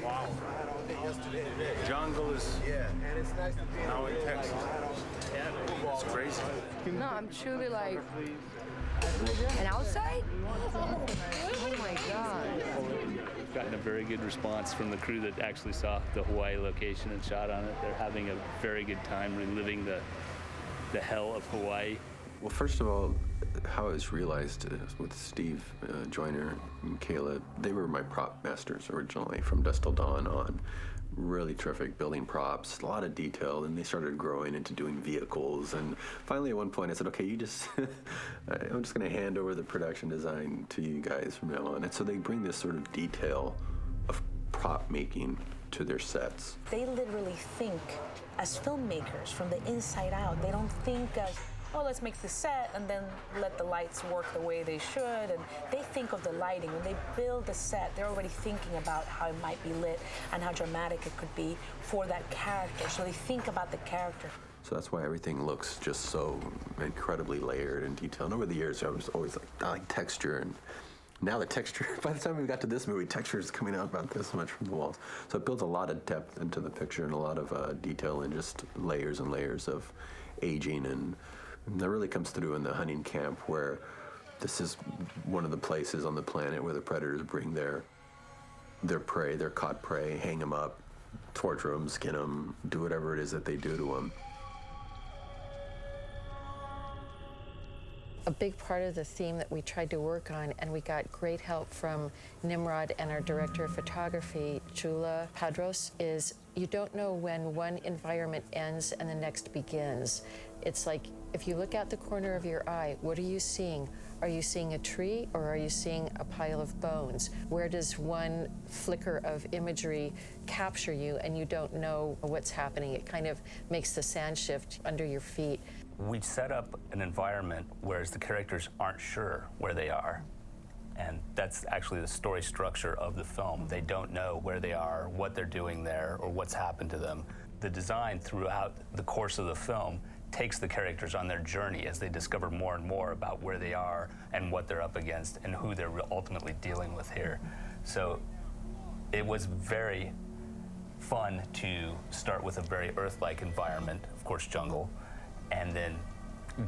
Wow. Jungle is now in Texas. It's crazy. No, I'm truly like, and outside? Oh my God. We've gotten a very good response from the crew that actually saw the Hawaii location and shot on it. They're having a very good time reliving the hell of Hawaii. Well, first of all, how it was realized with Steve Joyner and Kayla, they were my prop masters originally from Dusk Till Dawn on. Really terrific building props, a lot of detail, and they started growing into doing vehicles. And finally, at one point, I said, okay, you just, I'm just going to hand over the production design to you guys from now on. And so they bring this sort of detail of prop making to their sets. They literally think as filmmakers from the inside out. They don't think as, oh, let's make the set and then let the lights work the way they should. And they think of the lighting. When they build the set, they're already thinking about how it might be lit and how dramatic it could be for that character. So they think about the character. So that's why everything looks just so incredibly layered and detailed. And over the years, I was always like, I like texture. And now the texture, by the time we got to this movie, texture is coming out about this much from the walls. So it builds a lot of depth into the picture and a lot of detail and just layers and layers of aging. And that really comes through in the hunting camp, where this is one of the places on the planet where the predators bring their prey, their caught prey, hang them up, torture them, skin them, do whatever it is that they do to them. A big part of the theme that we tried to work on, and we got great help from Nimrod and our director of photography, Jula Padros, is you don't know when one environment ends and the next begins. It's like, if you look out the corner of your eye, what are you seeing? Are you seeing a tree or are you seeing a pile of bones? Where does one flicker of imagery capture you and you don't know what's happening? It kind of makes the sand shift under your feet. We set up an environment where the characters aren't sure where they are. And that's actually the story structure of the film. They don't know where they are, what they're doing there, or what's happened to them. The design throughout the course of the film takes the characters on their journey as they discover more and more about where they are and what they're up against and who they're ultimately dealing with here. So it was very fun to start with a very Earth-like environment, of course jungle, and then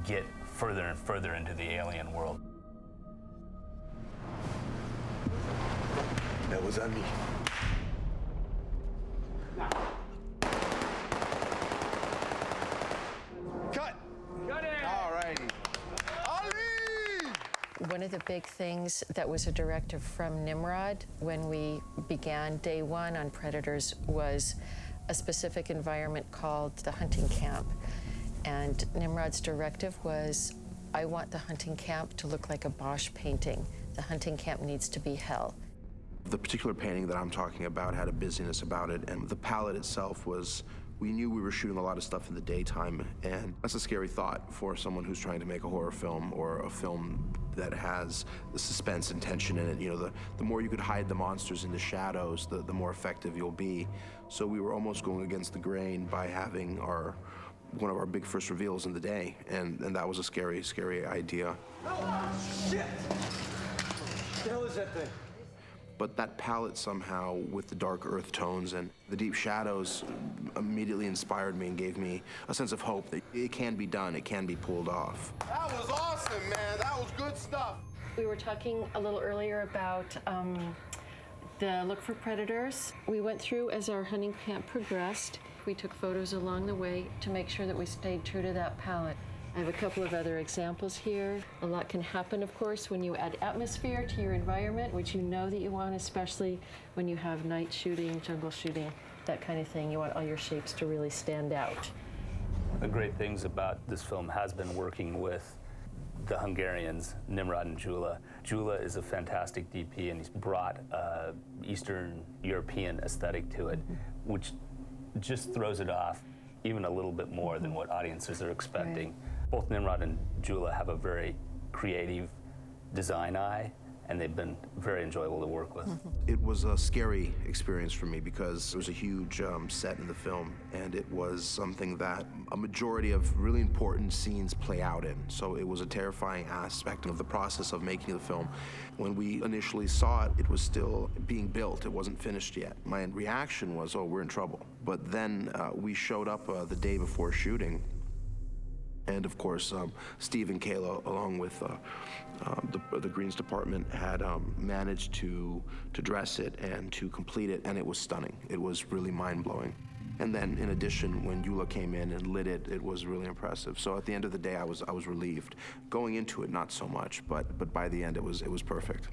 get further and further into the alien world. That was on me. Cut! Cut it! All righty. Ali! One of the big things that was a directive from Nimrod when we began day one on Predators was a specific environment called the hunting camp. And Nimrod's directive was, I want the hunting camp to look like a Bosch painting. The hunting camp needs to be hell. The particular painting that I'm talking about had a busyness about it, and the palette itself was, we knew we were shooting a lot of stuff in the daytime, and that's a scary thought for someone who's trying to make a horror film or a film that has the suspense and tension in it. You know, the more you could hide the monsters in the shadows, the more effective you'll be. So we were almost going against the grain by having one of our big first reveals in the day, and that was a scary, scary idea. Oh, shit! What the hell is that thing? But that palette somehow, with the dark earth tones and the deep shadows, immediately inspired me and gave me a sense of hope that it can be done, it can be pulled off. That was awesome, man. That was good stuff. We were talking a little earlier about the look for predators. We went through as our hunting camp progressed. We took photos along the way to make sure that we stayed true to that palette. I have a couple of other examples here. A lot can happen, of course, when you add atmosphere to your environment, which you know that you want, especially when you have night shooting, jungle shooting, that kind of thing. You want all your shapes to really stand out. One of the great things about this film has been working with the Hungarians, Nimrod and Jula. Jula is a fantastic DP, and he's brought Eastern European aesthetic to it, which just throws it off even a little bit more than what audiences are expecting. Right. Both Nimrod and Jula have a very creative design eye, and they've been very enjoyable to work with. It was a scary experience for me because it was a huge set in the film, and it was something that a majority of really important scenes play out in. So it was a terrifying aspect of the process of making the film. When we initially saw it, it was still being built. It wasn't finished yet. My reaction was, oh, we're in trouble. But then we showed up the day before shooting, and of course, Steve and Kayla, along with the Greens department, had managed to dress it and to complete it, and it was stunning. It was really mind-blowing. And then, in addition, when Eula came in and lit it, it was really impressive. So at the end of the day, I was relieved. Going into it, not so much, but by the end, it was perfect.